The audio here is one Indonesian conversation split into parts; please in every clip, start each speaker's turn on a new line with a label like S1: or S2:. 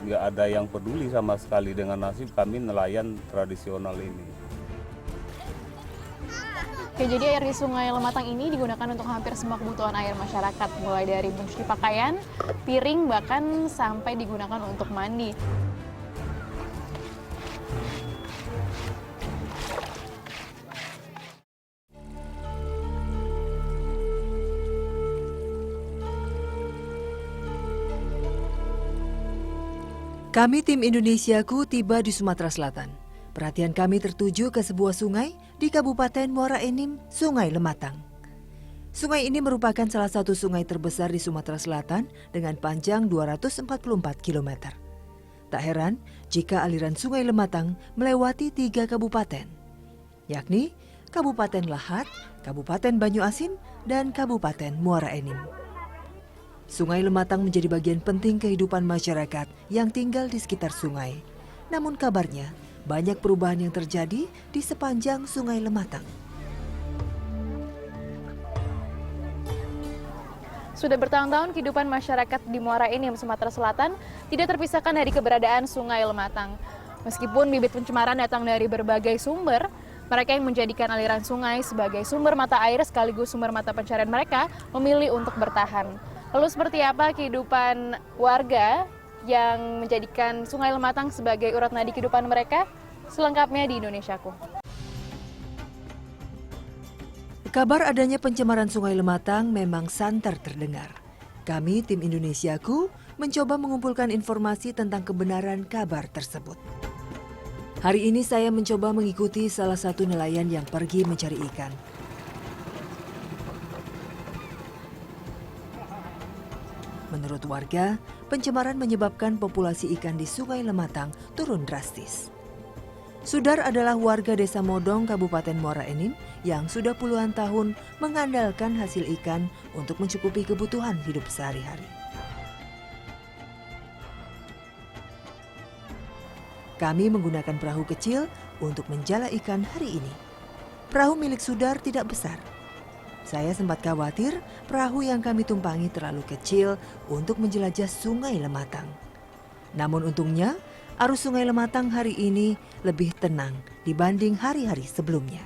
S1: nggak ada yang peduli sama sekali dengan nasib kami nelayan tradisional ini.
S2: Oke, jadi air di Sungai Lematang ini digunakan untuk hampir semua kebutuhan air masyarakat, mulai dari mencuci pakaian, piring, bahkan sampai digunakan untuk mandi.
S3: Kami tim Indonesiaku tiba di Sumatera Selatan. Perhatian kami tertuju ke sebuah sungai di Kabupaten Muara Enim, Sungai Lematang. Sungai ini merupakan salah satu sungai terbesar di Sumatera Selatan dengan panjang 244 km. Tak heran jika aliran Sungai Lematang melewati 3 kabupaten, yakni Kabupaten Lahat, Kabupaten Banyuasin, dan Kabupaten Muara Enim. Sungai Lematang menjadi bagian penting kehidupan masyarakat yang tinggal di sekitar sungai. Namun kabarnya, banyak perubahan yang terjadi di sepanjang Sungai Lematang.
S2: Sudah bertahun-tahun kehidupan masyarakat di Muara Enim, Sumatera Selatan tidak terpisahkan dari keberadaan Sungai Lematang. Meskipun bibit pencemaran datang dari berbagai sumber, mereka yang menjadikan aliran sungai sebagai sumber mata air sekaligus sumber mata pencarian mereka memilih untuk bertahan. Lalu seperti apa kehidupan warga yang menjadikan Sungai Lematang sebagai urat nadi kehidupan mereka? Selengkapnya di Indonesiaku.
S3: Kabar adanya pencemaran Sungai Lematang memang santer terdengar. Kami tim Indonesiaku mencoba mengumpulkan informasi tentang kebenaran kabar tersebut. Hari ini saya mencoba mengikuti salah satu nelayan yang pergi mencari ikan. Menurut warga, pencemaran menyebabkan populasi ikan di Sungai Lematang turun drastis. Sudar adalah warga Desa Modong, Kabupaten Muara Enim yang sudah puluhan tahun mengandalkan hasil ikan untuk mencukupi kebutuhan hidup sehari-hari. Kami menggunakan perahu kecil untuk menjala ikan hari ini. Perahu milik Sudar tidak besar. Saya sempat khawatir perahu yang kami tumpangi terlalu kecil untuk menjelajah Sungai Lematang. Namun untungnya, arus Sungai Lematang hari ini lebih tenang dibanding hari-hari sebelumnya.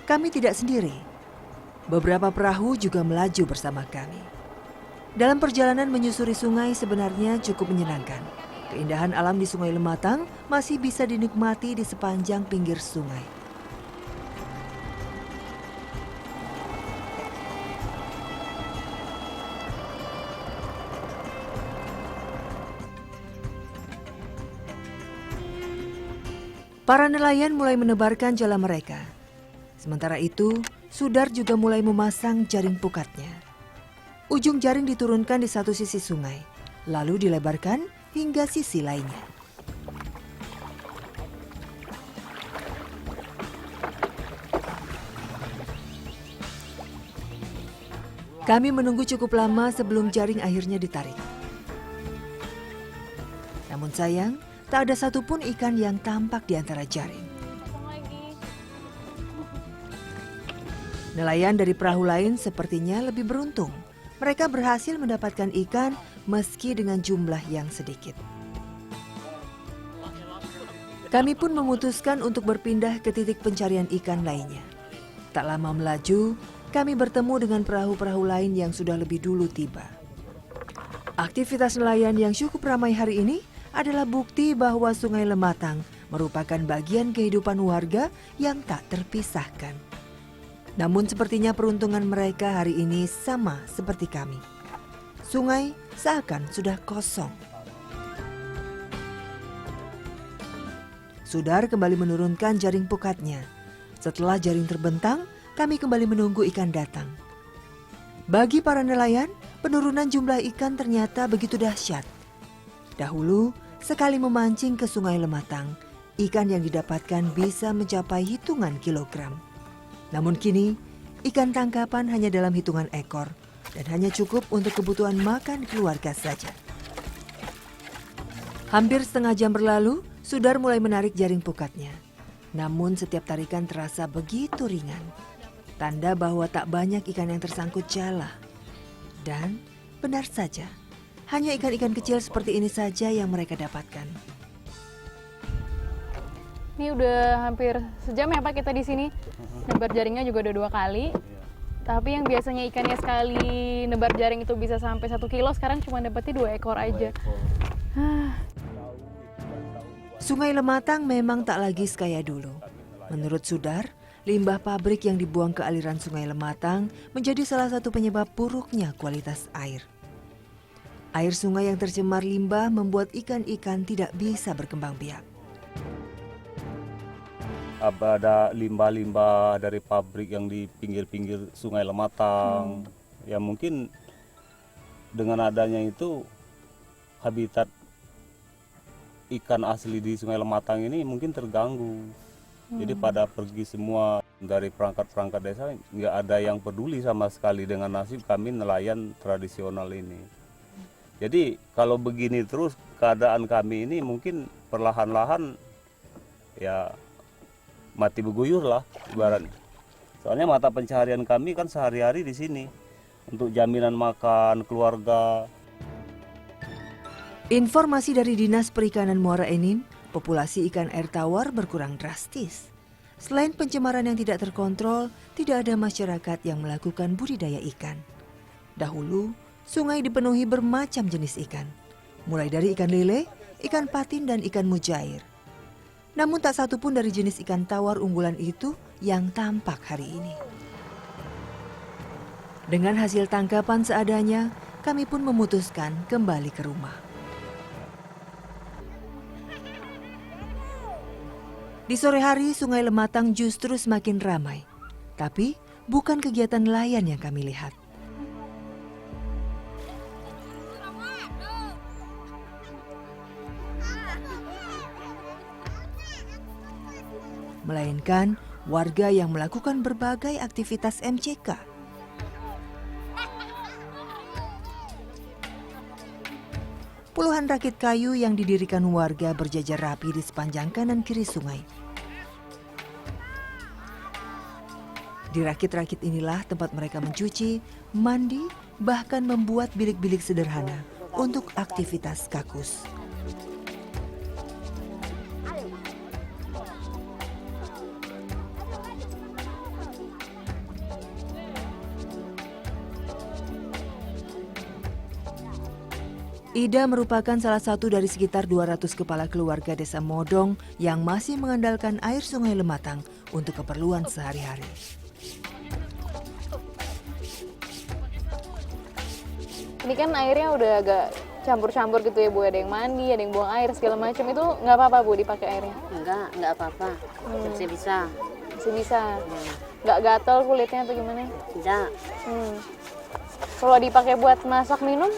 S3: Kami tidak sendiri. Beberapa perahu juga melaju bersama kami. Dalam perjalanan menyusuri sungai sebenarnya cukup menyenangkan. Keindahan alam di Sungai Lematang masih bisa dinikmati di sepanjang pinggir sungai. Para nelayan mulai menebarkan jala mereka. Sementara itu, Sudar juga mulai memasang jaring pukatnya. Ujung jaring diturunkan di satu sisi sungai, lalu dilebarkan hingga sisi lainnya. Kami menunggu cukup lama sebelum jaring akhirnya ditarik. Namun sayang, tak ada satupun ikan yang tampak di antara jaring. Nelayan dari perahu lain sepertinya lebih beruntung. Mereka berhasil mendapatkan ikan meski dengan jumlah yang sedikit. Kami pun memutuskan untuk berpindah ke titik pencarian ikan lainnya. Tak lama melaju, kami bertemu dengan perahu-perahu lain yang sudah lebih dulu tiba. Aktivitas nelayan yang cukup ramai hari ini adalah bukti bahwa Sungai Lematang merupakan bagian kehidupan warga yang tak terpisahkan. Namun sepertinya peruntungan mereka hari ini sama seperti kami. Sungai seakan sudah kosong. Sudar kembali menurunkan jaring pukatnya. Setelah jaring terbentang, kami kembali menunggu ikan datang. Bagi para nelayan, penurunan jumlah ikan ternyata begitu dahsyat. Dahulu, sekali memancing ke Sungai Lematang, ikan yang didapatkan bisa mencapai hitungan kilogram. Namun kini, ikan tangkapan hanya dalam hitungan ekor dan hanya cukup untuk kebutuhan makan keluarga saja. Hampir setengah jam berlalu, Sudar mulai menarik jaring pukatnya. Namun setiap tarikan terasa begitu ringan. Tanda bahwa tak banyak ikan yang tersangkut jala. Dan Benar saja, hanya ikan-ikan kecil seperti ini saja yang mereka dapatkan.
S2: Ini udah hampir sejam ya Pak kita di sini. Nebar jaringnya juga udah 2 kali. Tapi yang biasanya ikannya sekali nebar jaring itu bisa sampai 1 kilo, sekarang cuma dapetnya 2 ekor aja.
S3: Sungai Lematang memang tak lagi sekaya dulu. Menurut Sudar, limbah pabrik yang dibuang ke aliran Sungai Lematang menjadi salah satu penyebab buruknya kualitas air. Air sungai yang tercemar limbah membuat ikan-ikan tidak bisa berkembang biak.
S1: Ada limbah-limbah dari pabrik yang di pinggir-pinggir Sungai Lematang. Ya mungkin dengan adanya itu habitat ikan asli di Sungai Lematang ini mungkin terganggu. Jadi pada pergi semua dari perangkat-perangkat desa, nggak ada yang peduli sama sekali dengan nasib kami nelayan tradisional ini. Jadi kalau begini terus keadaan kami ini mungkin perlahan-lahan ya mati beguyur lah ibarat. Soalnya mata pencaharian kami kan sehari-hari di sini untuk jaminan makan keluarga.
S3: Informasi dari Dinas Perikanan Muara Enim, populasi ikan air tawar berkurang drastis. Selain pencemaran yang tidak terkontrol, tidak ada masyarakat yang melakukan budidaya ikan. Dahulu, sungai dipenuhi bermacam jenis ikan, mulai dari ikan lele, ikan patin, dan ikan mujair. Namun tak satu pun dari jenis ikan tawar unggulan itu yang tampak hari ini. Dengan hasil tangkapan seadanya, kami pun memutuskan kembali ke rumah. Di sore hari, Sungai Lematang justru semakin ramai. Tapi bukan kegiatan nelayan yang kami lihat. Melainkan warga yang melakukan berbagai aktivitas MCK. Puluhan rakit kayu yang didirikan warga berjajar rapi di sepanjang kanan kiri sungai. Di rakit-rakit inilah tempat mereka mencuci, mandi, bahkan membuat bilik-bilik sederhana untuk aktivitas kakus. Ida merupakan salah satu dari sekitar 200 kepala keluarga desa Modong yang masih mengandalkan air Sungai Lematang untuk keperluan sehari-hari.
S2: Ini kan airnya udah agak campur-campur gitu ya Bu, ada yang mandi, ada yang buang air segala macam, itu nggak apa-apa Bu dipakai airnya?
S4: Enggak apa-apa. Masih bisa.
S2: Masih bisa. Nggak gatel kulitnya atau gimana?
S4: Tidak.
S2: Kalau dipakai buat masak minum?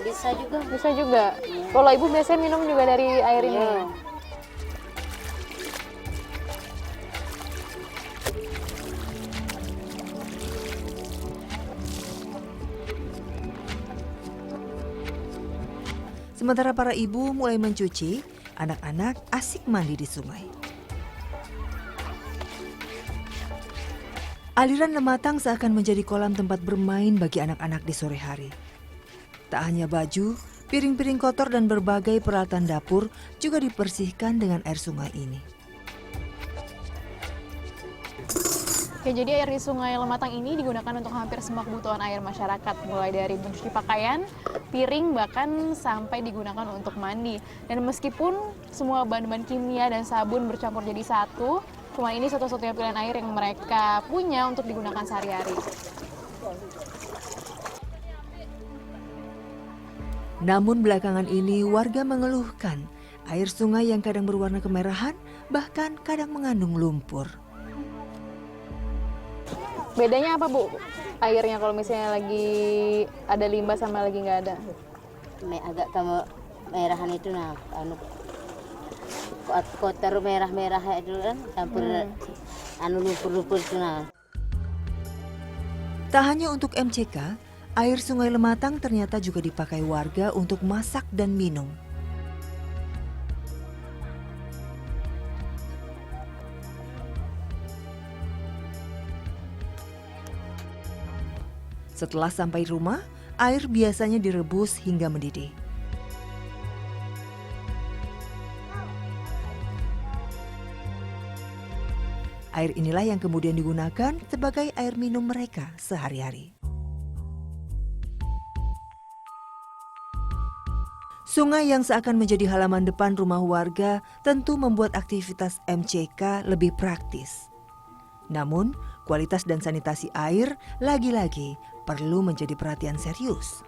S4: Bisa juga.
S2: Bisa juga. Kalau Ibu biasanya minum juga dari air ini?
S4: Iya.
S3: Sementara para ibu mulai mencuci, anak-anak asik mandi di sungai. Aliran Lematang seakan menjadi kolam tempat bermain bagi anak-anak di sore hari. Tak hanya baju, piring-piring kotor dan berbagai peralatan dapur juga dibersihkan dengan air sungai ini.
S2: Oke, jadi air di Sungai Lematang ini digunakan untuk hampir semua kebutuhan air masyarakat, mulai dari mencuci pakaian, piring, bahkan sampai digunakan untuk mandi. Dan meskipun semua bahan-bahan kimia dan sabun bercampur jadi satu, cuma ini satu-satunya pilihan air yang mereka punya untuk digunakan sehari-hari.
S3: Namun belakangan ini warga mengeluhkan air sungai yang kadang berwarna kemerahan, bahkan kadang mengandung lumpur.
S2: Bedanya apa Bu? Airnya kalau misalnya lagi ada limbah sama lagi nggak ada?
S4: Agak kemerahan itu nah, kotor merah-merah itu kan campur lumpur-lumpur itu nah.
S3: Tak hanya untuk MCK, air Sungai Lematang ternyata juga dipakai warga untuk masak dan minum. Setelah sampai rumah, air biasanya direbus hingga mendidih. Air inilah yang kemudian digunakan sebagai air minum mereka sehari-hari. Sungai yang seakan menjadi halaman depan rumah warga tentu membuat aktivitas MCK lebih praktis. Namun, kualitas dan sanitasi air lagi-lagi perlu menjadi perhatian serius.